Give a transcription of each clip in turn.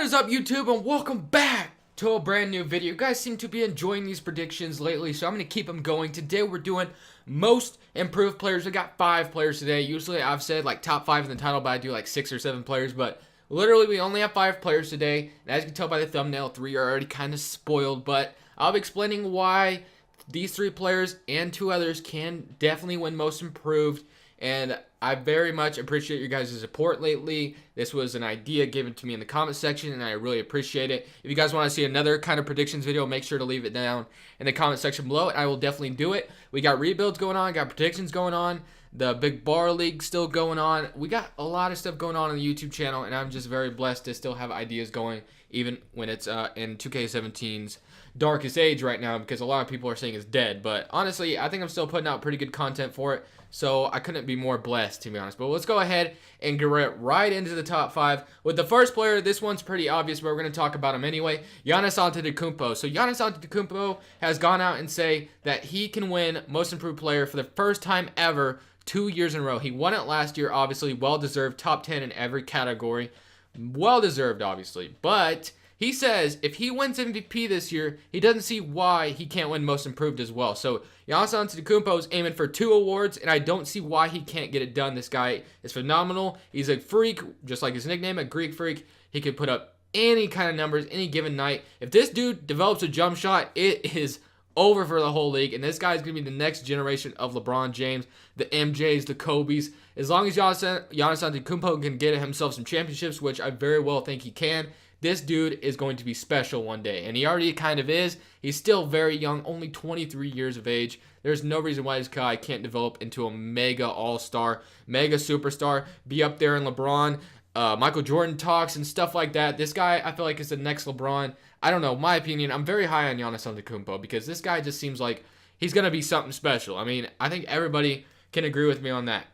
What is up, YouTube, and welcome back to a brand new video. You guys seem to be enjoying these predictions lately, so I'm going to keep them going. Today we're doing most improved players. We got 5 players today. Usually I've said like top 5 in the title, but I do like 6 or 7 players, but literally we only have 5 players today. And as you can tell by the thumbnail, 3 are already kind of spoiled, but I'll be explaining why these 3 players and 2 others can definitely win most improved. And I very much appreciate your guys' support lately. This was an idea given to me in the comment section, and I really appreciate it. If you guys want to see another kind of predictions video, make sure to leave it down in the comment section below, and I will definitely do it. We got rebuilds going on, got predictions going on, the Big Bar League still going on. We got a lot of stuff going on the YouTube channel, and I'm just very blessed to still have ideas going, even when it's in 2K17's darkest age right now, because a lot of people are saying it's dead. But honestly, I think I'm still putting out pretty good content for it, so I couldn't be more blessed, to be honest. But let's go ahead and get right into the top 5 with the first player. This one's pretty obvious, but we're going to talk about him anyway. Giannis Antetokounmpo. So Giannis Antetokounmpo has gone out and say that he can win Most Improved Player for the first time ever 2 years in a row. He won it last year, obviously, well-deserved, top 10 in every category. Well-deserved, obviously, but he says if he wins MVP this year, he doesn't see why he can't win Most Improved as well. So Giannis Antetokounmpo is aiming for 2 awards, and I don't see why he can't get it done. This guy is phenomenal. He's a freak, just like his nickname, a Greek freak. He can put up any kind of numbers any given night. If this dude develops a jump shot, it is over for the whole league, and this guy is going to be the next generation of LeBron James, the MJs, the Kobes. As long as Giannis Antetokounmpo can get himself some championships, which I very well think he can, this dude is going to be special one day, and he already kind of is. He's still very young, only 23 years of age. There's no reason why this guy can't develop into a mega all-star, mega superstar, be up there in LeBron, Michael Jordan talks and stuff like that. This guy, I feel like, is the next LeBron. I don't know, my opinion, I'm very high on Giannis Antetokounmpo because this guy just seems like he's going to be something special. I mean, I think everybody can agree with me on that.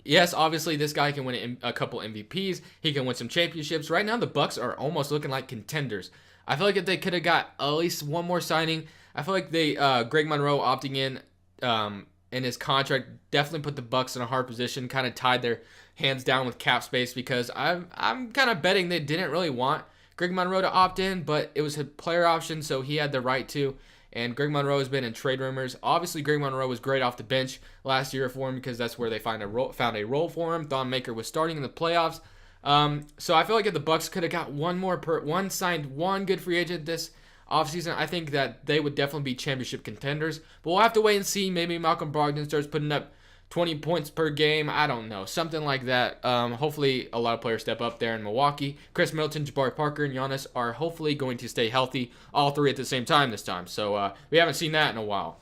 Yes, obviously, this guy can win a couple MVPs. He can win some championships. Right now, the Bucks are almost looking like contenders. I feel like if they could have got at least one more signing, I feel like they Greg Monroe opting in his contract definitely put the Bucks in a hard position, kind of tied their hands down with cap space, because I'm kind of betting they didn't really want Greg Monroe to opt in, but it was a player option, so he had the right to. And Greg Monroe has been in trade rumors. Obviously, Greg Monroe was great off the bench last year for him because that's where they found a role for him. Thon Maker was starting in the playoffs. So I feel like if the Bucks could have got one good free agent this offseason, I think that they would definitely be championship contenders. But we'll have to wait and see. Maybe Malcolm Brogdon starts putting up 20 points per game. I don't know. Something like that. Hopefully, a lot of players step up there in Milwaukee. Chris Middleton, Jabari Parker, and Giannis are hopefully going to stay healthy, all 3 at the same time this time. So we haven't seen that in a while.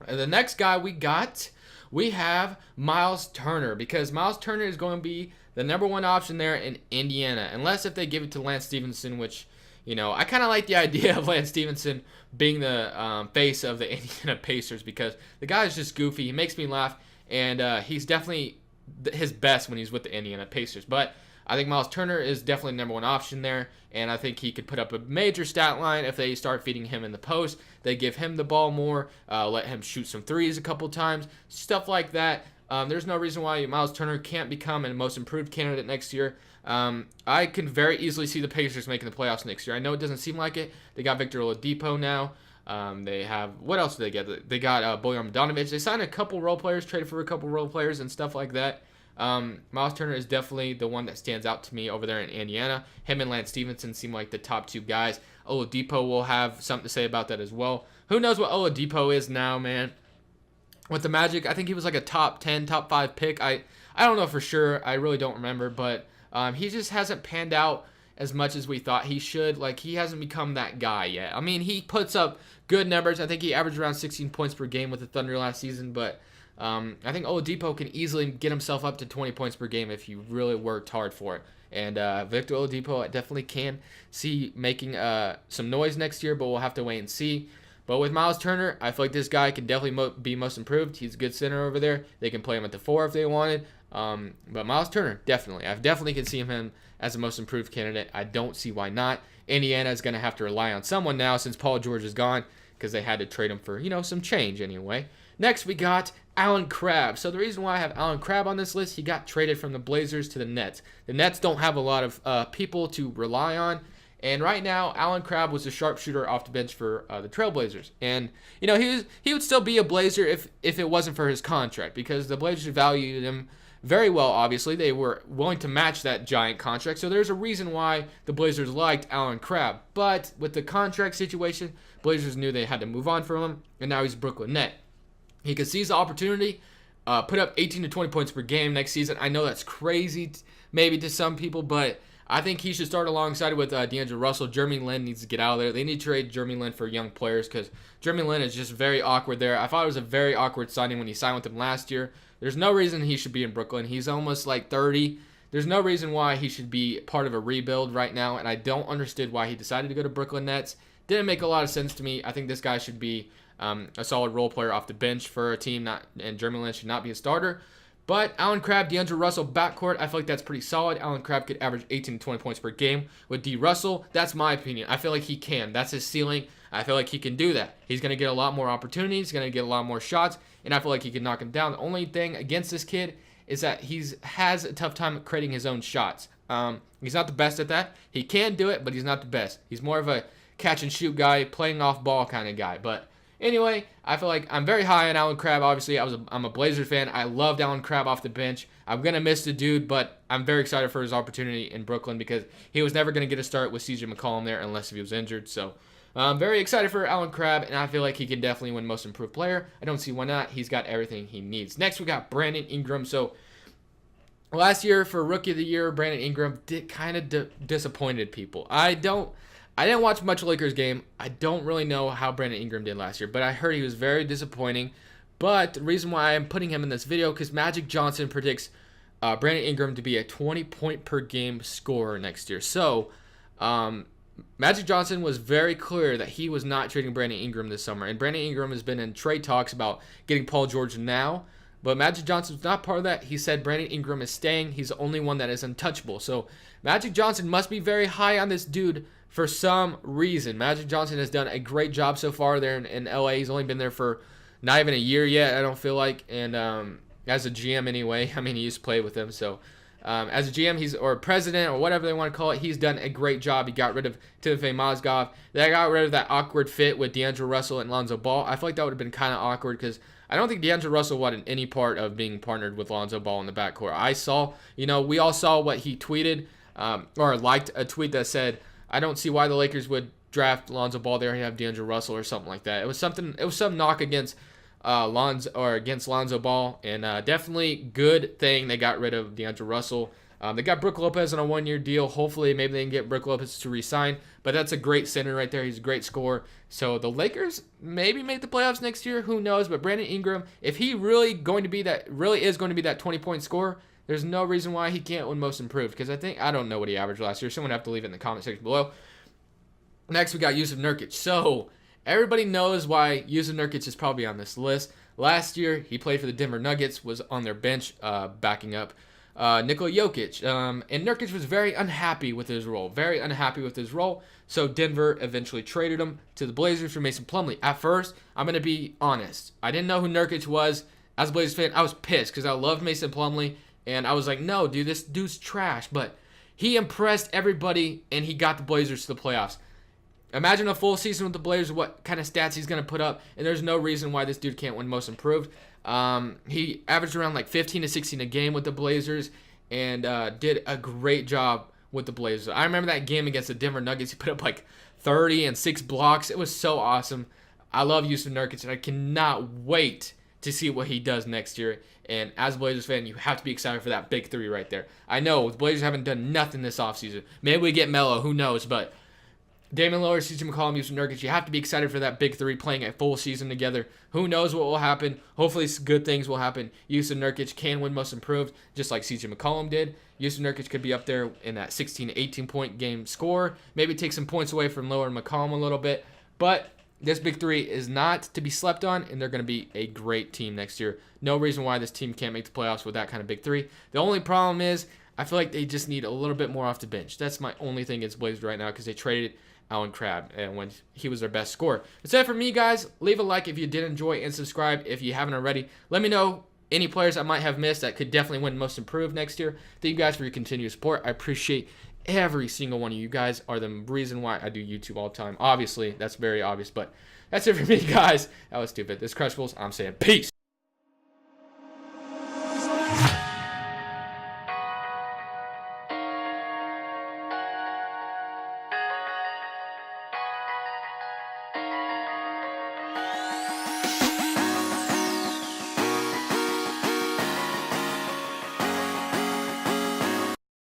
And the next guy we have Myles Turner, because Myles Turner is going to be the #1 option there in Indiana, unless if they give it to Lance Stephenson, which, you know, I kind of like the idea of Lance Stephenson being the face of the Indiana Pacers, because the guy is just goofy. He makes me laugh. And he's definitely his best when he's with the Indiana Pacers. But I think Myles Turner is definitely the #1 option there. And I think he could put up a major stat line if they start feeding him in the post. They give him the ball more, let him shoot some threes a couple times, stuff like that. There's no reason why Myles Turner can't become a Most Improved candidate next year. I can very easily see the Pacers making the playoffs next year. I know it doesn't seem like it. They got Victor Oladipo now. They have, what else did they get? They got Bojan Bogdanovic. They signed a couple role players, traded for a couple role players and stuff like that. Myles Turner is definitely the one that stands out to me over there in Indiana. Him and Lance Stephenson seem like the top 2 guys. Oladipo will have something to say about that as well. Who knows what Oladipo is now, man? With the Magic, I think he was like a top 10, top 5 pick. I don't know for sure. I really don't remember, but he just hasn't panned out as much as we thought he should. Like, he hasn't become that guy yet. I mean, he puts up good numbers. I think he averaged around 16 points per game with the Thunder last season, but I think Oladipo can easily get himself up to 20 points per game if he really worked hard for it. And Victor Oladipo, I definitely can see making some noise next year, but we'll have to wait and see. But with Myles Turner, I feel like this guy can definitely be Most Improved. He's a good center over there. They can play him at the 4 if they wanted. But Myles Turner, definitely. I definitely can see him as a Most Improved candidate. I don't see why not. Indiana is going to have to rely on someone now since Paul George is gone, because they had to trade him for, you know, some change anyway. Next, we got Allen Crabbe. So the reason why I have Allen Crabbe on this list, he got traded from the Blazers to the Nets. The Nets don't have a lot of people to rely on. And right now, Allen Crabbe was a sharpshooter off the bench for the Trailblazers. And, you know, he would still be a Blazer if it wasn't for his contract, because the Blazers valued him very well, obviously. They were willing to match that giant contract. So there's a reason why the Blazers liked Allen Crabbe. But with the contract situation, Blazers knew they had to move on from him, and now he's a Brooklyn Net. He could seize the opportunity, put up 18 to 20 points per game next season. I know that's crazy maybe to some people, but I think he should start alongside with D'Angelo Russell. Jeremy Lin needs to get out of there. They need to trade Jeremy Lin for young players because Jeremy Lin is just very awkward there. I thought it was a very awkward signing when he signed with him last year. There's no reason he should be in Brooklyn. He's almost like 30. There's no reason why he should be part of a rebuild right now, and I don't understand why he decided to go to Brooklyn Nets. Didn't make a lot of sense to me. I think this guy should be a solid role player off the bench for a team, and Jeremy Lin should not be a starter. But Allen Crabbe, D'Angelo Russell backcourt, I feel like that's pretty solid. Allen Crabbe could average 18 to 20 points per game. With D. Russell, that's my opinion. I feel like he can. That's his ceiling. I feel like he can do that. He's going to get a lot more opportunities. He's going to get a lot more shots, and I feel like he can knock him down. The only thing against this kid is that he has a tough time creating his own shots. He's not the best at that. He can do it, but he's not the best. He's more of a catch-and-shoot guy, playing off ball kind of guy. But anyway, I feel like I'm very high on Allen Crabbe. Obviously, I'm a Blazers fan. I loved Allen Crabbe off the bench. I'm going to miss the dude, but I'm very excited for his opportunity in Brooklyn because he was never going to get a start with CJ McCollum there unless he was injured. So I'm very excited for Allen Crabbe, and I feel like he can definitely win Most Improved Player. I don't see why not. He's got everything he needs. Next, we got Brandon Ingram. So last year for Rookie of the Year, Brandon Ingram disappointed people. I didn't watch much Lakers game. I don't really know how Brandon Ingram did last year, but I heard he was very disappointing. But the reason why I'm putting him in this video, because Magic Johnson predicts Brandon Ingram to be a 20-point per game scorer next year. So Magic Johnson was very clear that he was not trading Brandon Ingram this summer. And Brandon Ingram has been in trade talks about getting Paul George now. But Magic Johnson's not part of that. He said Brandon Ingram is staying. He's the only one that is untouchable. So Magic Johnson must be very high on this dude for some reason. Magic Johnson has done a great job so far there in LA. He's only been there for not even a year yet, I don't feel like. And as a GM anyway, I mean, he used to play with him. So as a GM, or president, or whatever they want to call it, he's done a great job. He got rid of Timofey Mozgov. They got rid of that awkward fit with D'Angelo Russell and Lonzo Ball. I feel like that would have been kind of awkward because I don't think D'Angelo Russell wanted any part of being partnered with Lonzo Ball in the backcourt. We all saw what he tweeted or liked a tweet that said, I don't see why the Lakers would draft Lonzo Ball there and have D'Angelo Russell or something like that. It was some knock against Lonzo Ball, and definitely good thing they got rid of D'Angelo Russell. They got Brook Lopez on a one-year deal. Hopefully, maybe they can get Brook Lopez to re-sign. But that's a great center right there. He's a great scorer. So the Lakers maybe make the playoffs next year. Who knows? But Brandon Ingram, if he really is going to be that 20-point scorer, there's no reason why he can't win Most Improved. Because I don't know what he averaged last year. Someone have to leave it in the comment section below. Next, we got Jusuf Nurkic. So everybody knows why Jusuf Nurkic is probably on this list. Last year, he played for the Denver Nuggets, was on their bench backing up Nikola Jokic. And Nurkic was very unhappy with his role. So Denver eventually traded him to the Blazers for Mason Plumlee. At first, I'm going to be honest. I didn't know who Nurkic was. As a Blazers fan, I was pissed because I loved Mason Plumlee. And I was like, no, dude, this dude's trash. But he impressed everybody, and he got the Blazers to the playoffs. Imagine a full season with the Blazers, what kind of stats he's going to put up, and there's no reason why this dude can't win Most Improved. He averaged around like 15 to 16 a game with the Blazers and did a great job with the Blazers. I remember that game against the Denver Nuggets. He put up like 30 and 6 blocks. It was so awesome. I love Jusuf Nurkic, and I cannot wait to see what he does next year. And as a Blazers fan, you have to be excited for that big three right there. I know the Blazers haven't done nothing this offseason. Maybe we get Melo, who knows, but Damian Lillard, CJ McCollum, Jusuf Nurkic, you have to be excited for that big three playing a full season together. Who knows what will happen? Hopefully good things will happen. Jusuf Nurkic can win Most Improved, just like CJ McCollum did. Jusuf Nurkic could be up there in that 16 to 18 point game score. Maybe take some points away from Lillard and McCollum a little bit. But this big three is not to be slept on, and they're going to be a great team next year. No reason why this team can't make the playoffs with that kind of big three. The only problem is I feel like they just need a little bit more off the bench. That's my only thing against Blazers right now because they traded Allen Crabbe, and when he was their best scorer. That's it for me, guys. Leave a like if you did enjoy, and subscribe if you haven't already. Let me know any players I might have missed that could definitely win Most Improved next year. Thank you guys for your continued support. I appreciate every single one of you. You guys are the reason why I do YouTube all the time. Obviously, that's very obvious, but that's it for me, guys. That was stupid. This is Crustables. I'm saying peace.